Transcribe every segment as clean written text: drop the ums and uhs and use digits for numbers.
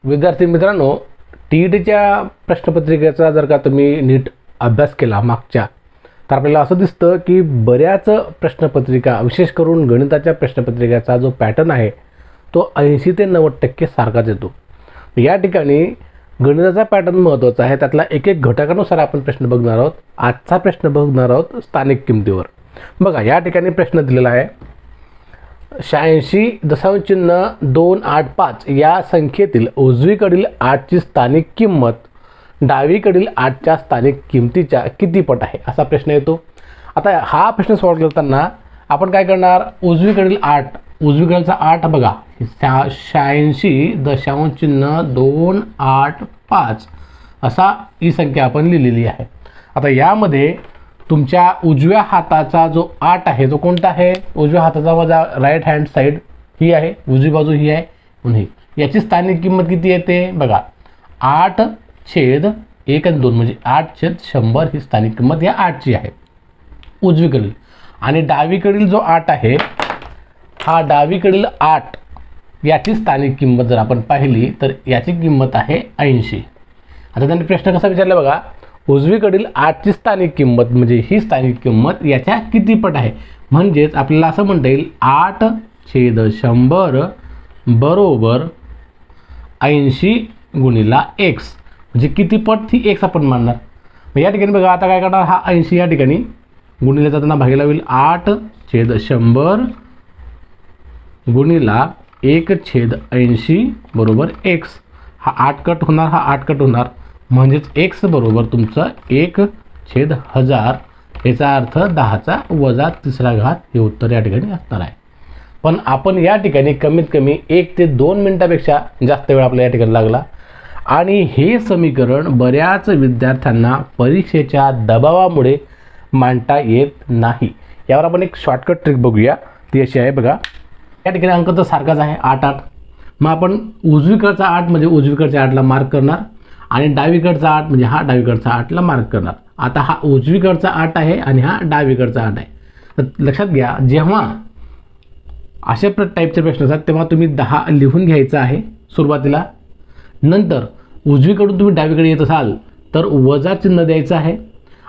विद्यार्थी मित्रांनो, टीईटीच्या प्रश्नपत्रिकेचा जर का तुम्ही नीट अभ्यास केला मागच्या, तर आपल्याला असं दिसतं की बऱ्याच प्रश्नपत्रिका, विशेष करून गणिताच्या प्रश्नपत्रिकेचा जो पॅटर्न आहे तो 80 ते 90% सारखाच येतो. या ठिकाणी गणिताचा पॅटर्न महत्त्वाचा आहे. त्यातला एक एक घटकानुसार आपण प्रश्न बघणार आहोत. आजचा प्रश्न बघणार आहोत स्थानिक किमतीवर. बघा, या ठिकाणी प्रश्न दिलेला आहे 86.285 या संख्येतील उजवीकडील 8ची स्थानिक किंमत डावीकडील 8च्या स्थानिक किमतीच्या किती पट आहे, असा प्रश्न येतो. आता हा प्रश्न सॉल्व्ह करताना आपण काय करणार, उजवीकडचा 8 बघा 86.285 असा ही संख्या आपण लिहिलेली आहे. आता यामध्ये तुमच्या उजव्या हाताचा जो 8 आहे तो कोणता आहे, उजव्या हाताचा वजा राईट हँड साईड ही आहे, उजवी बाजू ही आहे, म्हणून याची स्थानिक किंमत किती येते बघा, 8/1 आणि 2 म्हणजे 8/100 ही स्थानिक किंमत या 8ची आहे उजवीकडील. आणि डावीकडील जो 8 आहे, हा डावीकडील 8 याची स्थानिक किंमत जर आपण पाहिली तर याची किंमत आहे 80. आता त्यांनी प्रश्न कसा विचारला बघा, उजवीकडील 8ची स्थानिक किंमत म्हणजे ही स्थानिक किंमत याच्या किती पट आहे. म्हणजेच आपल्याला असं म्हणता येईल 8/100 बरोबर 80 गुणिला x, म्हणजे किती पट ती x आपण मानणार. मग या ठिकाणी बघा, आता काय करणार, हा 80 या ठिकाणी गुणिले जाताना भागीला होईल 8/100 गुणिला 1/80 बरोबर x. हा 8 कट होणार, हा 8 कट होणार, म्हणजेच x बरोबर तुमचं 1/1000. याचा अर्थ 10⁻³ हे उत्तर या ठिकाणी असणार आहे. पण आपण या ठिकाणी कमीत कमी 1 ते 2 मिनिटापेक्षा जास्त वेळ आपल्याला या ठिकाणी लागला. आणि हे समीकरण बऱ्याच विद्यार्थ्यांना परीक्षेच्या दबावामुळे मांडता येत नाही. यावर आपण एक शॉर्टकट ट्रिक बघूया. ती अशी आहे बघा, या ठिकाणी अंक तर सारखाच आहे 8. मग आपण उजवीकडचा 8 म्हणजे उजवीकडच्या 8ला मार्क करणार आणि डावीकडचा 8 म्हणजे हा डावीकडचा 8ला मार्क करणार. आता हा उजवीकडचा 8 आहे आणि हा डावीकडचा 8 आहे. तर लक्षात घ्या, जेव्हा अशा टाईपचे प्रश्न असतात तेव्हा तुम्ही 10 लिहून घ्यायचं आहे सुरुवातीला. नंतर उजवीकडून तुम्ही डावीकडे येत असाल तर वजा चिन्ह द्यायचं आहे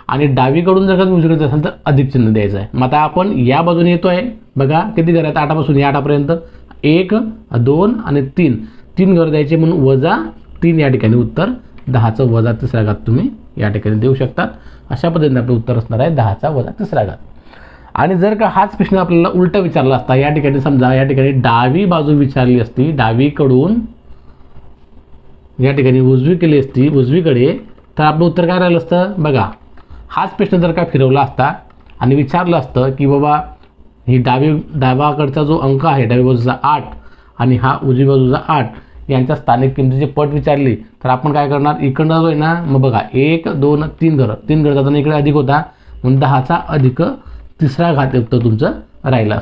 आणि डावीकडून जर का तुम्ही उजवीकडे असाल तर अधिक चिन्ह द्यायचं आहे. मग आता आपण या बाजूने येतो आहे बघा, किती घर आहेत 8पासून या 8पर्यंत, 1, 2 आणि 3 घर द्यायचे, म्हणून -3 या ठिकाणी उत्तर 10⁻³ तुम्ही या ठिकाणी देऊ शकतात. अशा पद्धतीने आपलं उत्तर असणार आहे 10⁻³. आणि जर का हाच प्रश्न आपल्याला उलटा विचारला असता, या ठिकाणी समजा या ठिकाणी डावी बाजू विचारली असती, डावीकडून या ठिकाणी उजवी केली असती उजवीकडे, तर आपलं उत्तर काय राहिलं असतं बघा. हाच प्रश्न जर का फिरवला असता आणि विचारलं असतं की बाबा ही डावाकडचा जो अंक आहे डावी बाजूचा 8 आणि हा उजवी बाजूचा 8 यांच्या स्थानिक किमतीची पट विचारली, तर आपण काय करणार, इकडनं जो आहे ना, मग बघा 1, 2, 3 घर जाताना इकडे अधिक होता, म्हणून 10⁻³ उत्तर तुमचं राहिलं.